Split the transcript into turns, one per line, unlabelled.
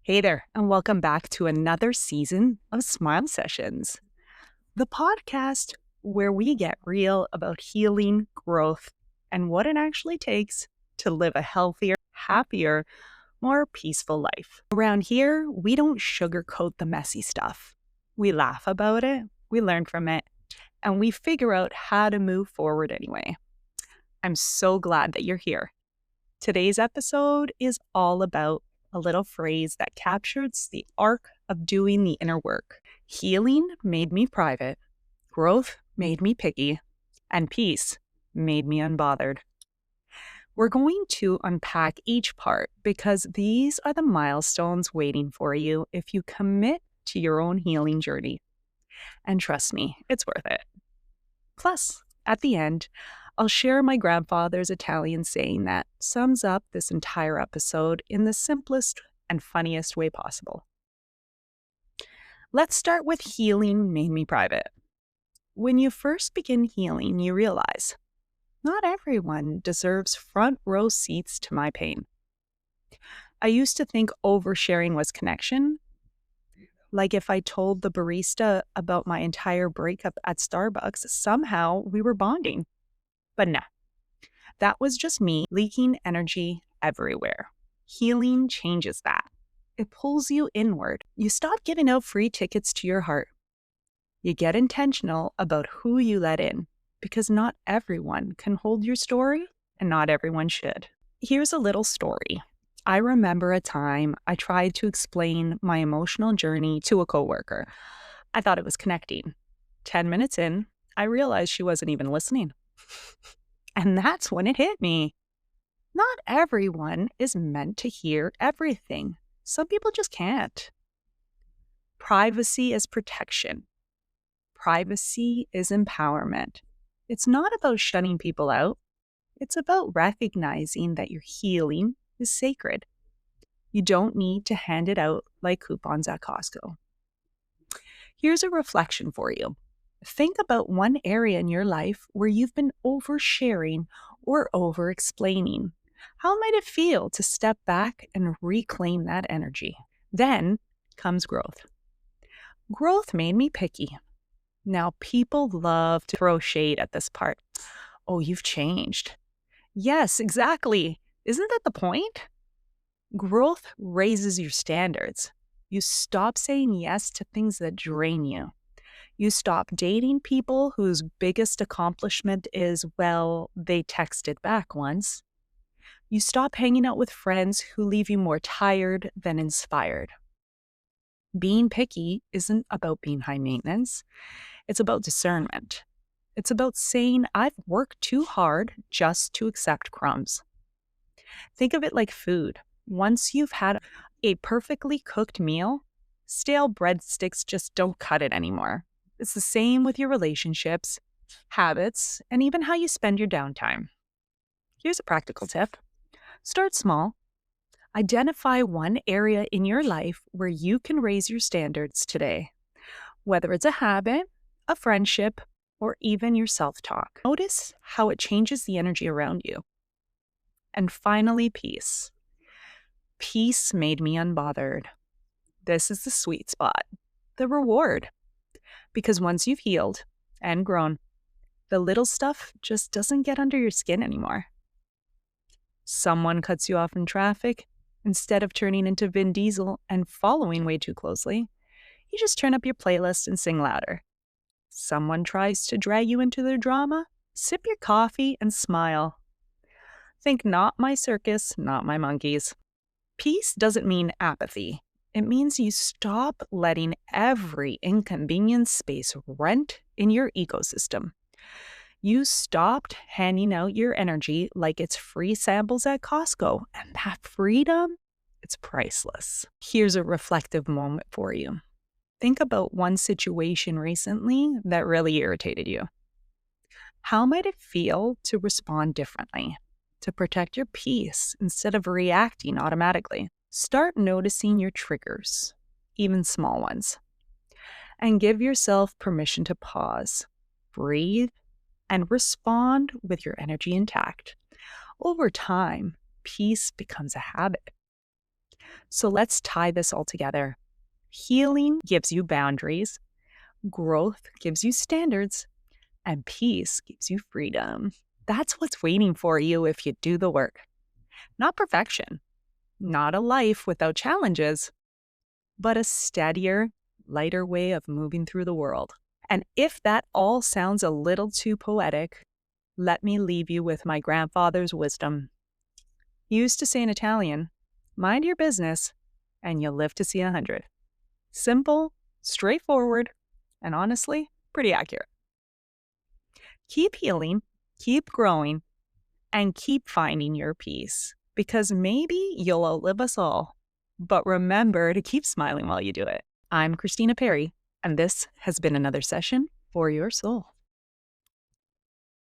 Hey there, and welcome back to another season of Smile Sessions, the podcast where we get real about healing, growth, and what it actually takes to live a healthier, happier, more peaceful life. Around here, we don't sugarcoat the messy stuff. We laugh about it, we learn from it, and we figure out how to move forward anyway. I'm so glad that you're here. Today's episode is all about a little phrase that captures the arc of doing the inner work. Healing made me private, growth made me picky, and peace made me unbothered. We're going to unpack each part because these are the milestones waiting for you if you commit to your own healing journey. And trust me, it's worth it. Plus, at the end, I'll share my grandfather's Italian saying that sums up this entire episode in the simplest and funniest way possible. Let's start with healing made me private. When you first begin healing, you realize not everyone deserves front row seats to my pain. I used to think oversharing was connection. Like if I told the barista about my entire breakup at Starbucks, somehow we were bonding. But no, that was just me leaking energy everywhere. Healing changes that. It pulls you inward. You stop giving out free tickets to your heart. You get intentional about who you let in, because not everyone can hold your story, and not everyone should. Here's a little story. I remember a time I tried to explain my emotional journey to a coworker. I thought it was connecting. 10 minutes in, I realized she wasn't even listening. And that's when it hit me. Not everyone is meant to hear everything. Some people just can't. Privacy is protection. Privacy is empowerment. It's not about shutting people out. It's about recognizing that your healing is sacred. You don't need to hand it out like coupons at Costco. Here's a reflection for you. Think about one area in your life where you've been oversharing or over-explaining. How might it feel to step back and reclaim that energy? Then comes growth. Growth made me picky. Now, people love to throw shade at this part. Oh, you've changed. Yes, exactly. Isn't that the point? Growth raises your standards. You stop saying yes to things that drain you. You stop dating people whose biggest accomplishment is, well, they texted back once. You stop hanging out with friends who leave you more tired than inspired. Being picky isn't about being high maintenance. It's about discernment. It's about saying, I've worked too hard just to accept crumbs. Think of it like food. Once you've had a perfectly cooked meal, stale breadsticks just don't cut it anymore. It's the same with your relationships, habits, and even how you spend your downtime. Here's a practical tip. Start small. Identify one area in your life where you can raise your standards today, whether it's a habit, a friendship, or even your self-talk. Notice how it changes the energy around you. And finally, peace. Peace made me unbothered. This is the sweet spot, the reward. Because once you've healed and grown, the little stuff just doesn't get under your skin anymore. Someone cuts you off in traffic. Instead of turning into Vin Diesel and following way too closely, you just turn up your playlist and sing louder. Someone tries to drag you into their drama. Sip your coffee and smile. Think not my circus, not my monkeys. Peace doesn't mean apathy. It means you stop letting every inconvenience space rent in your ecosystem. You stopped handing out your energy like it's free samples at Costco, and that freedom, it's priceless. Here's a reflective moment for you. Think about one situation recently that really irritated you. How might it feel to respond differently, to protect your peace instead of reacting automatically? Start noticing your triggers, even small ones, and give yourself permission to pause, breathe, and respond with your energy intact. Over time, peace becomes a habit. So let's tie this all together. Healing gives you boundaries, growth gives you standards, and peace gives you freedom. That's what's waiting for you if you do the work. Not perfection, not a life without challenges, but a steadier, lighter way of moving through the world. And if that all sounds a little too poetic, let me leave you with my grandfather's wisdom. He used to say in Italian, mind your business, and you'll live to see 100. Simple, straightforward, and honestly, pretty accurate. Keep healing, keep growing, and keep finding your peace, because maybe you'll outlive us all. But remember to keep smiling while you do it. I'm Christina Perry, and this has been another session for your soul.